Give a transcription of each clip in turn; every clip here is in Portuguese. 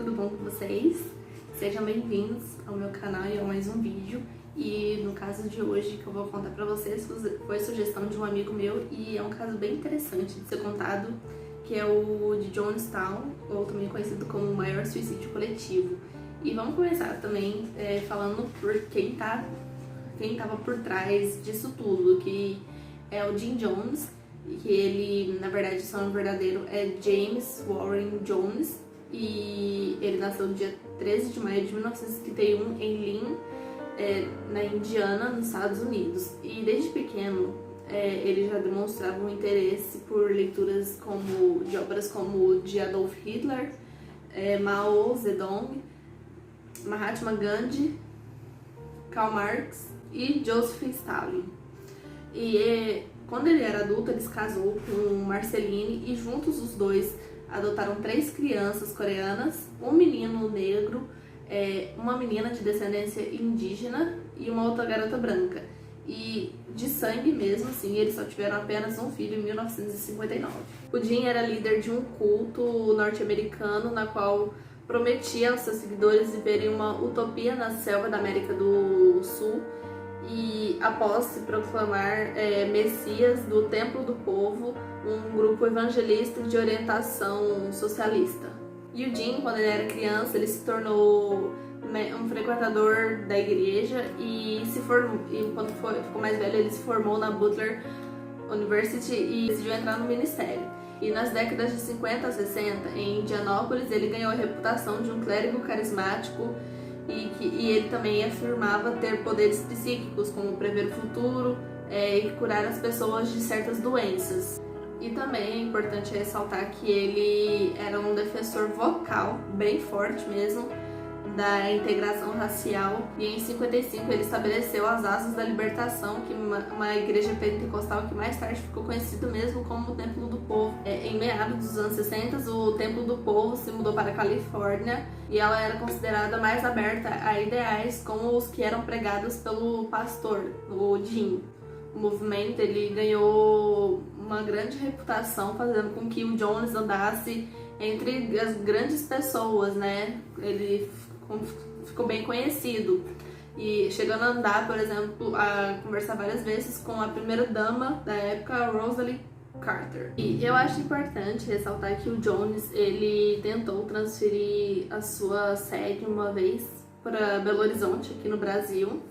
tudo bom com vocês? Sejam bem-vindos ao meu canal e a mais um vídeo. E no caso de hoje que eu vou contar pra vocês foi sugestão de um amigo meu e é um caso bem interessante de ser contado, que é o de Jonestown, ou também conhecido como o maior suicídio coletivo. E vamos começar também falando por quem tava por trás disso tudo, que é o Jim Jones, que ele, na verdade, seu nome verdadeiro é James Warren Jones, e ele nasceu no dia 13 de maio de 1931 em Lynn, na Indiana, nos Estados Unidos. E desde pequeno ele já demonstrava um interesse por leituras de obras como de Adolf Hitler, Mao Zedong, Mahatma Gandhi, Karl Marx e Joseph Stalin. E quando ele era adulto, ele se casou com Marceline e juntos os dois adotaram 3 crianças coreanas, um menino negro, uma menina de descendência indígena e uma outra garota branca. E de sangue mesmo, assim, eles só tiveram apenas um filho em 1959. O Jim era líder de um culto norte-americano na qual prometia aos seus seguidores viverem uma utopia na selva da América do Sul, e após se proclamar Messias do Templo do Povo, um grupo evangelista de orientação socialista. E o Jim, quando ele era criança, ele se tornou um frequentador da igreja e quando ficou mais velho, ele se formou na Butler University e decidiu entrar no ministério. E nas décadas de 50 a 60, em Indianápolis, ele ganhou a reputação de um clérigo carismático e ele também afirmava ter poderes psíquicos, como prever o futuro e curar as pessoas de certas doenças. E também é importante ressaltar que ele era um defensor vocal, bem forte mesmo, da integração racial, e em 55 ele estabeleceu as Asas da Libertação, que uma igreja pentecostal que mais tarde ficou conhecido mesmo como o Templo do Povo. Em meados dos anos 60, o Templo do Povo se mudou para a Califórnia e ela era considerada mais aberta a ideais como os que eram pregados pelo pastor, o Jim. O movimento ele ganhou uma grande reputação, fazendo com que o Jones andasse entre as grandes pessoas, né? Ele ficou bem conhecido e chegando a andar, por exemplo, a conversar várias vezes com a primeira dama da época, Rosalynn Carter. E eu acho importante ressaltar que o Jones ele tentou transferir a sua sede uma vez para Belo Horizonte, aqui no Brasil,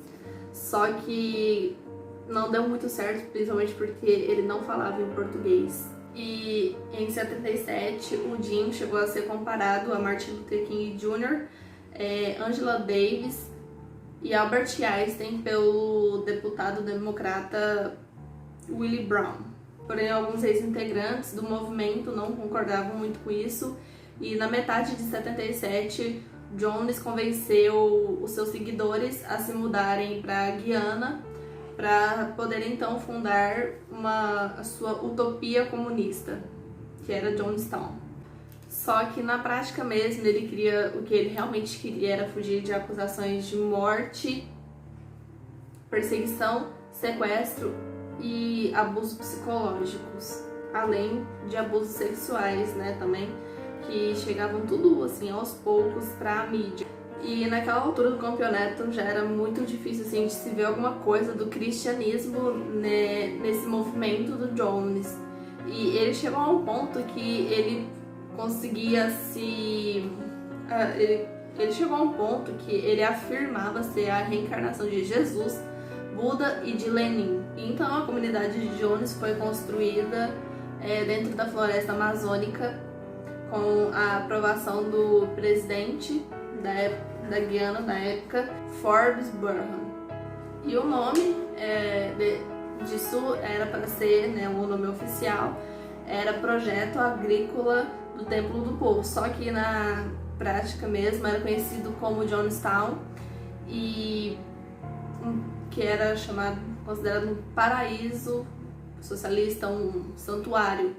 só que não deu muito certo, principalmente porque ele não falava em português. E em 77 o Jim chegou a ser comparado a Martin Luther King Jr., Angela Davis e Albert Einstein pelo deputado democrata Willie Brown. Porém, alguns ex-integrantes do movimento não concordavam muito com isso, e na metade de 77 Jones convenceu os seus seguidores a se mudarem para Guiana para poder então fundar a sua utopia comunista, que era Jonestown. Só que na prática mesmo o que ele realmente queria era fugir de acusações de morte, perseguição, sequestro e abusos psicológicos, além de abusos sexuais, né, também, que chegavam tudo assim aos poucos para a mídia. E naquela altura do campeonato já era muito difícil assim, de se ver alguma coisa do cristianismo, né, nesse movimento do Jones. E ele chegou a um ponto que ele conseguia ele chegou a um ponto que ele afirmava ser a reencarnação de Jesus, Buda e de Lenin. Então a comunidade de Jones foi construída dentro da floresta amazônica com a aprovação do presidente da Guiana na época, Forbes Burnham. E o nome disso era para ser, né, o nome oficial era Projeto Agrícola do Templo do Povo, só que na prática mesmo era conhecido como Jonestown, e que era considerado um paraíso socialista, um santuário,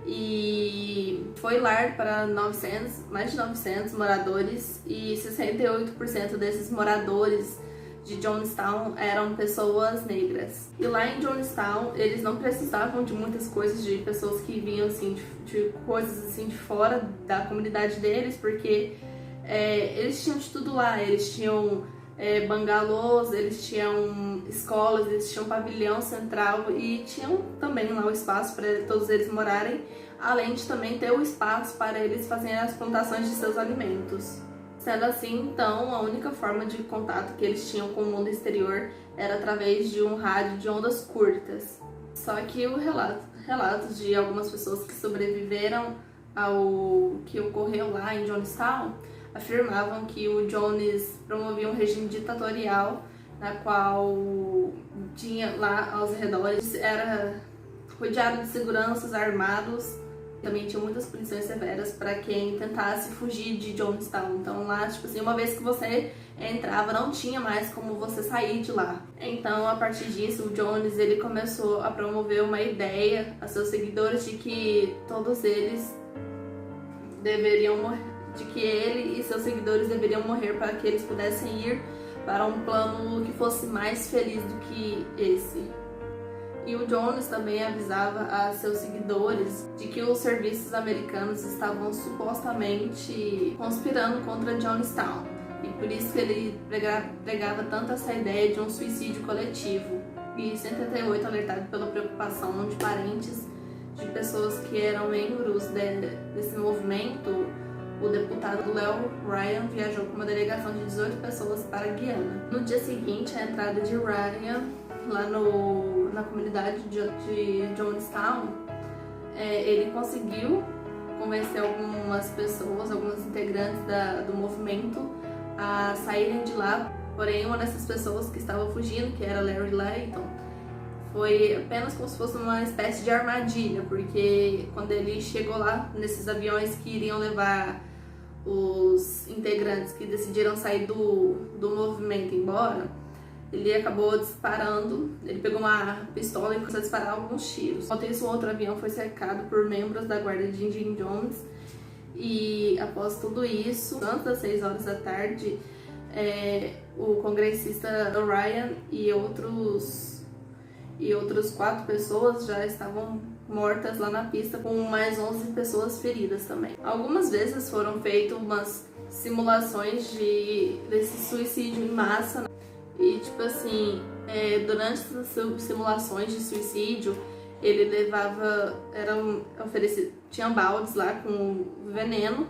e foi lar para mais de 900 moradores, e 68% desses moradores de Jonestown eram pessoas negras. E lá em Jonestown, eles não precisavam de muitas coisas de pessoas que vinham assim, de coisas assim de fora da comunidade deles, porque Eles tinham de tudo lá, eles tinham bangalôs, eles tinham escolas, eles tinham pavilhão central e tinham também lá o espaço para todos eles morarem, além de também ter o espaço para eles fazerem as plantações de seus alimentos. Sendo assim, então, a única forma de contato que eles tinham com o mundo exterior era através de um rádio de ondas curtas. Só que o relatos de algumas pessoas que sobreviveram ao que ocorreu lá em Jonestown afirmavam que o Jones promovia um regime ditatorial na qual tinha lá aos redores, era rodeado de seguranças armados. Também tinha muitas punições severas para quem tentasse fugir de Jonestown. Então lá, tipo assim, uma vez que você entrava, não tinha mais como você sair de lá. Então, a partir disso, o Jones ele começou a promover uma ideia a seus seguidores de que todos eles deveriam morrer, de que ele e seus seguidores deveriam morrer para que eles pudessem ir para um plano que fosse mais feliz do que esse. E o Jones também avisava a seus seguidores de que os serviços americanos estavam supostamente conspirando contra Jonestown. E por isso que ele pregava tanto essa ideia de um suicídio coletivo. E em 78, alertado pela preocupação de parentes de pessoas que eram membros desse movimento, o deputado Lew Ryan viajou com uma delegação de 18 pessoas para a Guiana. No dia seguinte, a entrada de Ryan lá na comunidade de Jonestown, ele conseguiu convencer algumas pessoas, alguns integrantes do movimento a saírem de lá. Porém, uma dessas pessoas que estava fugindo, que era Larry Layton, foi apenas como se fosse uma espécie de armadilha, porque quando ele chegou lá nesses aviões que iriam levar os integrantes que decidiram sair do movimento embora, ele acabou disparando, ele pegou uma pistola e começou a disparar alguns tiros. Enquanto isso, o outro avião foi cercado por membros da guarda de Jim Jones. E após tudo isso, antes das 6 horas da tarde, o congressista Ryan e outros 4 pessoas já estavam mortas lá na pista, com mais 11 pessoas feridas também. Algumas vezes foram feitas umas simulações desse suicídio em massa, né? E tipo assim, durante essas simulações de suicídio, ele tinha baldes lá com veneno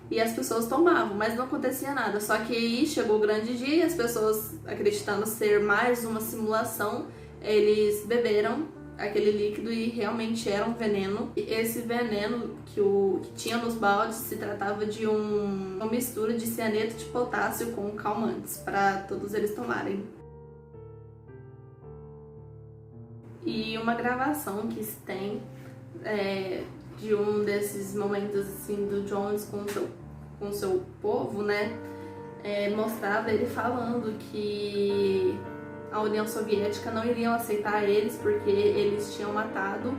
e as pessoas tomavam, mas não acontecia nada. Só que aí chegou o grande dia e as pessoas, acreditando ser mais uma simulação, eles beberam aquele líquido e realmente era um veneno. E esse veneno que tinha nos baldes se tratava de uma mistura de cianeto de potássio com calmantes para todos eles tomarem. E uma gravação que se tem de um desses momentos assim do Jones com o seu povo, né, mostrava ele falando que a União Soviética não iriam aceitar eles porque eles tinham matado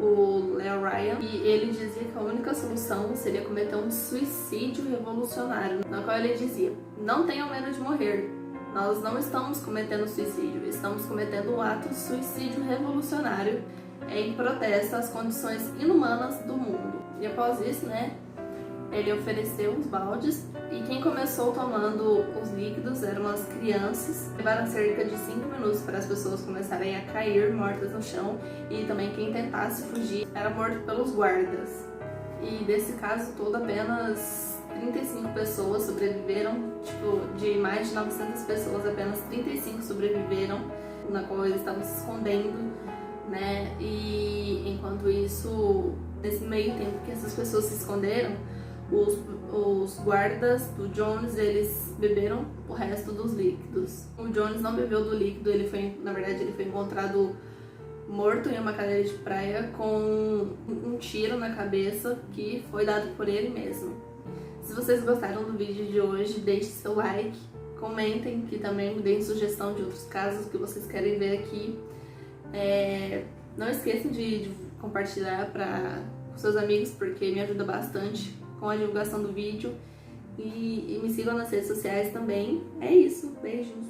o Lew Ryan, e ele dizia que a única solução seria cometer um suicídio revolucionário, na qual ele dizia: não tenham medo de morrer, nós não estamos cometendo suicídio, estamos cometendo um ato de suicídio revolucionário em protesto às condições inumanas do mundo. E após isso, né, ele ofereceu os baldes, e quem começou tomando os líquidos eram as crianças. Levaram cerca de 5 minutos para as pessoas começarem a cair mortas no chão, e também quem tentasse fugir era morto pelos guardas. E desse caso todo, apenas 35 pessoas sobreviveram, de mais de 900 pessoas, apenas 35 sobreviveram, na qual eles estavam se escondendo, né? E enquanto isso, nesse meio tempo que essas pessoas se esconderam, os guardas do Jones, eles beberam o resto dos líquidos. O Jones não bebeu do líquido, na verdade ele foi encontrado morto em uma cadeira de praia com um tiro na cabeça que foi dado por ele mesmo. Se vocês gostaram do vídeo de hoje, deixe seu like, comentem, que também me deem sugestão de outros casos que vocês querem ver aqui. Não esqueçam de compartilhar para seus amigos, porque me ajuda bastante com a divulgação do vídeo, e me sigam nas redes sociais também. É isso, beijos!